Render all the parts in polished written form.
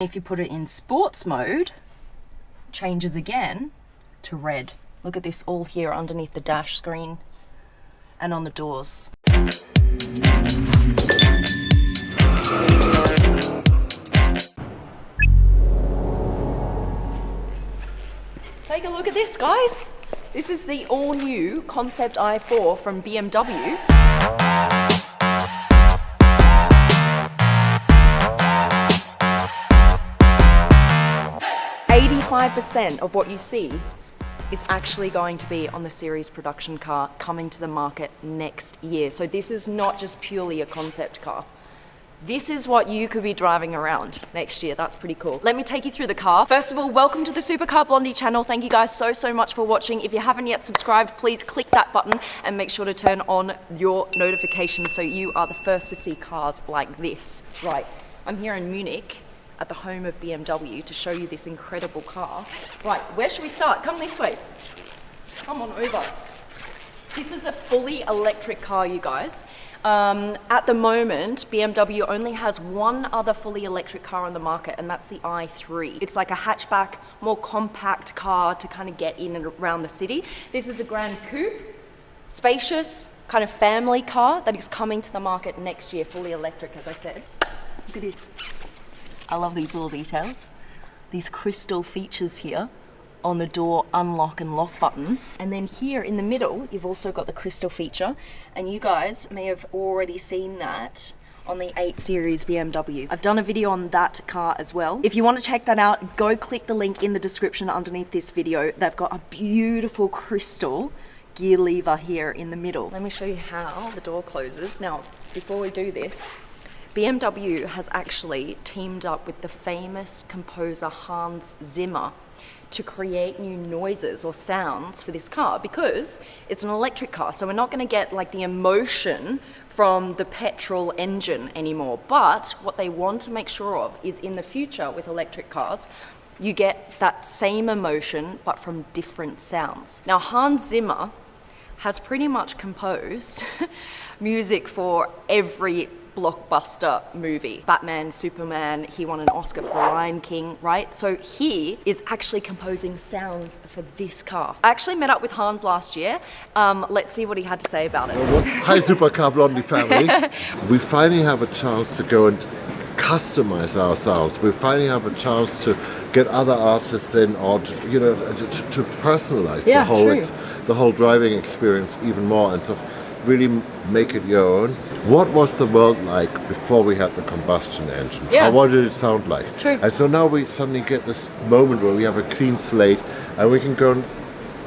If you put it in sports mode, it changes again to red. Look at this all here underneath the dash screen and on the doors. Take a look at this, guys. This is the all-new Concept i4 from BMW. 85% of what you see is actually going to be on the series production car coming to the market next year. So this is not just purely a concept car. This is what you could be driving around next year. That's pretty cool. Let me take you through the car. First of all, welcome to the Supercar Blondie channel. Thank you guys so much for watching. If you haven't yet subscribed, please click that button and make sure to turn on your notifications so you are the first to see cars like this. Right, I'm here in Munich at the home of BMW to show you this incredible car. Right, where should we start? Come this way. Come on over. This is a fully electric car, you guys. At the moment, BMW only has one other fully electric car on the market, and that's the i3. It's like a hatchback, more compact car to kind of get in and around the city. This is a Grand Coupe, spacious, kind of family car that is coming to the market next year, fully electric, as I said. Look at this. I love these little details. These crystal features here on the door unlock and lock button. And then here in the middle, you've also got the crystal feature. And you guys may have already seen that on the 8 Series BMW. I've done a video on that car as well. If you want to check that out, go click the link in the description underneath this video. They've got a beautiful crystal gear lever here in the middle. Let me show you how the door closes. Now, before we do this, BMW has actually teamed up with the famous composer Hans Zimmer to create new noises or sounds for this car because it's an electric car. So we're not going to get like the emotion from the petrol engine anymore. But what they want to make sure of is in the future with electric cars, you get that same emotion but from different sounds. Now Hans Zimmer has pretty much composed music for every blockbuster movie. Batman, Superman, he won an Oscar for The Lion King, right? So he is actually composing sounds for this car. I actually met up with Hans last year. Let's see what he had to say about it. Hi Supercar Blondie family. We finally have a chance to go and customize our sounds. We finally have a chance to get other artists in or to personalize the whole driving experience even more and to really make it your own. What was the world like before we had the combustion engine? Yeah. What did it sound like? True. And so now we suddenly get this moment where we have a clean slate and we can go and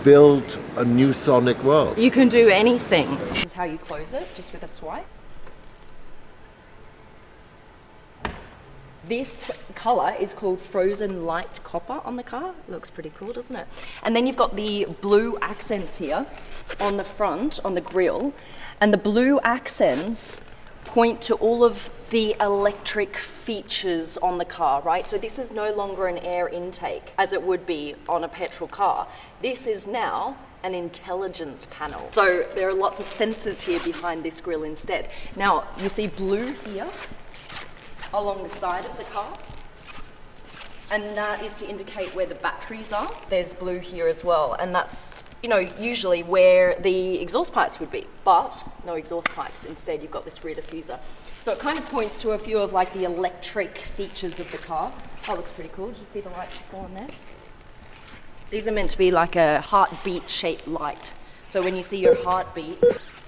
build a new sonic world. You can do anything. This is how you close it, just with a swipe. This color is called Frozen Light Copper on the car. It looks pretty cool, doesn't it? And then you've got the blue accents here on the front, on the grille. And the blue accents point to all of the electric features on the car, right? So this is no longer an air intake as it would be on a petrol car. This is now an intelligence panel. So there are lots of sensors here behind this grille instead. Now, you see blue here along the side of the car, and that is to indicate where the batteries are. There's blue here as well, and that's, you know, usually where the exhaust pipes would be, but no exhaust pipes. Instead, you've got this rear diffuser. So it kind of points to a few of like the electric features of the car. That looks pretty cool. Did you see the lights just go on there? These are meant to be like a heartbeat shaped light. So when you see your heartbeat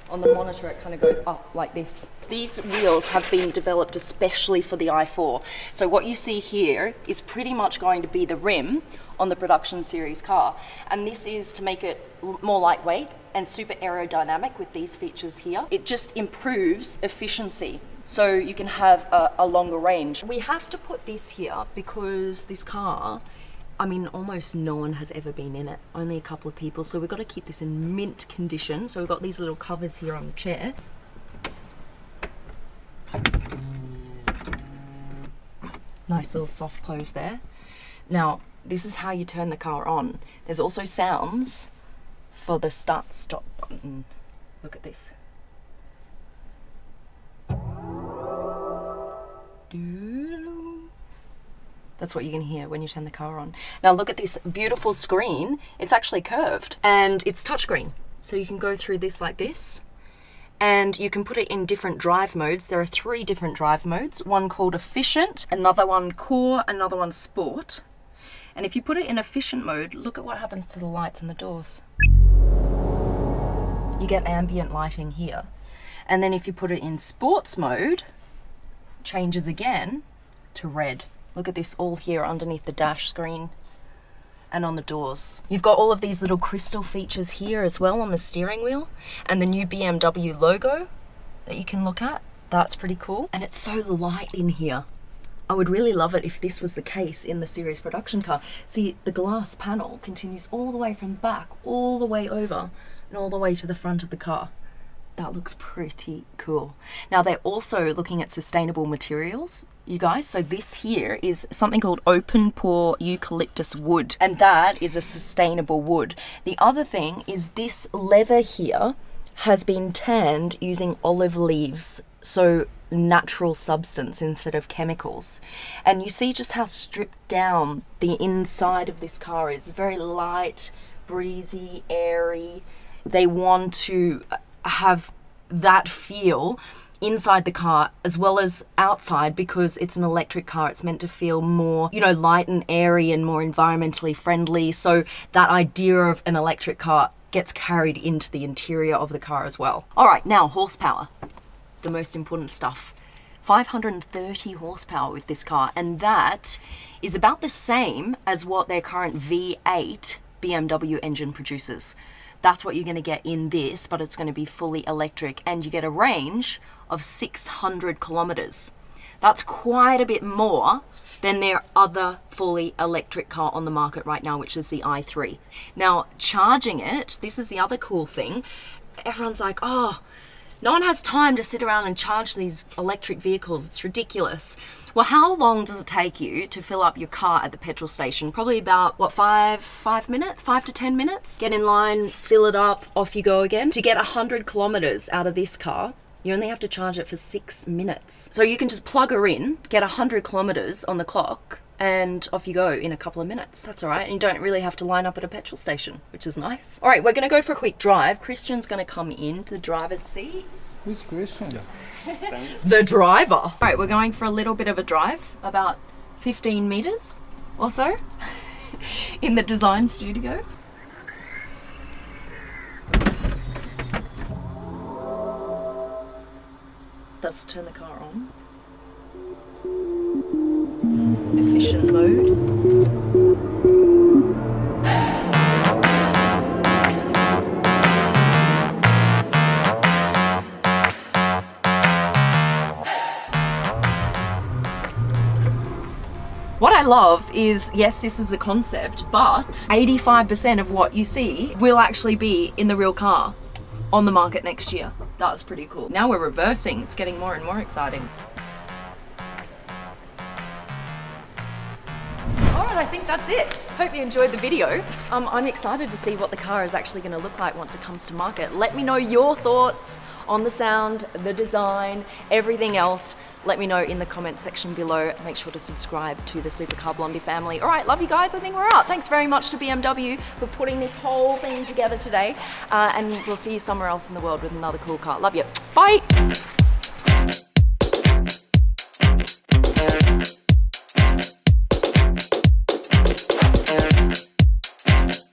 on the monitor, it kind of goes up like this. These wheels have been developed especially for the i4. So what you see here is pretty much going to be the rim on the production series car. And this is to make it more lightweight and super aerodynamic with these features here. It just improves efficiency, so you can have a longer range. We have to put this here because this car, I mean, almost no one has ever been in it, only a couple of people, so we've got to keep this in mint condition. So we've got these little covers here on the chair. Nice little soft close there. Now, this is how you turn the car on. There's also sounds for the start stop button. Look at this. That's what you can hear when you turn the car on. Now look at this beautiful screen. It's actually curved and it's touchscreen. So you can go through this like this and you can put it in different drive modes. There are 3 different drive modes. One called efficient, another one core, another one sport. And if you put it in efficient mode, look at what happens to the lights and the doors. You get ambient lighting here. And then if you put it in sports mode, it changes again to red. Look at this all here underneath the dash screen and on the doors. You've got all of these little crystal features here as well on the steering wheel and the new BMW logo that you can look at. That's pretty cool. And it's so light in here. I would really love it if this was the case in the series production car. See, the glass panel continues all the way from the back, all the way over and all the way to the front of the car. That looks pretty cool. Now they're also looking at sustainable materials, you guys. So this here is something called open pore eucalyptus wood, and that is a sustainable wood. The other thing is this leather here has been tanned using olive leaves, so natural substance instead of chemicals. And you see just how stripped down the inside of this car is. Very light, breezy, airy. They want to have that feel inside the car as well as outside, because it's an electric car. It's meant to feel more, you know, light and airy and more environmentally friendly. So that idea of an electric car gets carried into the interior of the car as well. All right, now horsepower, the most important stuff. 530 horsepower with this car, and that is about the same as what their current V8 BMW engine produces. That's what you're going to get in this, but it's going to be fully electric, and you get a range of 600 kilometers. That's quite a bit more than their other fully electric car on the market right now, which is the i3. Now, charging it, this is the other cool thing. Everyone's like, oh, no one has time to sit around and charge these electric vehicles. It's ridiculous. Well, how long does it take you to fill up your car at the petrol station? Probably about, what, 5 minutes? 5 to 10 minutes? Get in line, fill it up, off you go again. To get 100 kilometers out of this car, you only have to charge it for 6 minutes. So you can just plug her in, get 100 kilometers on the clock, and off you go in a couple of minutes. That's all right. And you don't really have to line up at a petrol station, which is nice. All right, we're going to go for a quick drive. Christian's going to come into the driver's seat. Who's Christian? The driver. All right, we're going for a little bit of a drive, about 15 meters or so in the design studio. Let's turn the car on. Efficient mode. What I love is, yes, this is a concept, but 85% of what you see will actually be in the real car on the market next year. That's pretty cool. Now we're reversing. It's getting more and more exciting. All right, I think that's it. Hope you enjoyed the video. I'm excited to see what the car is actually going to look like once it comes to market. Let me know your thoughts on the sound, the design, everything else. Let me know in the comment section below. Make sure to subscribe to the Supercar Blondie family. All right, love you guys. I think we're out. Thanks very much to BMW for putting this whole thing together today. And we'll see you somewhere else in the world with another cool car. Love you. Bye.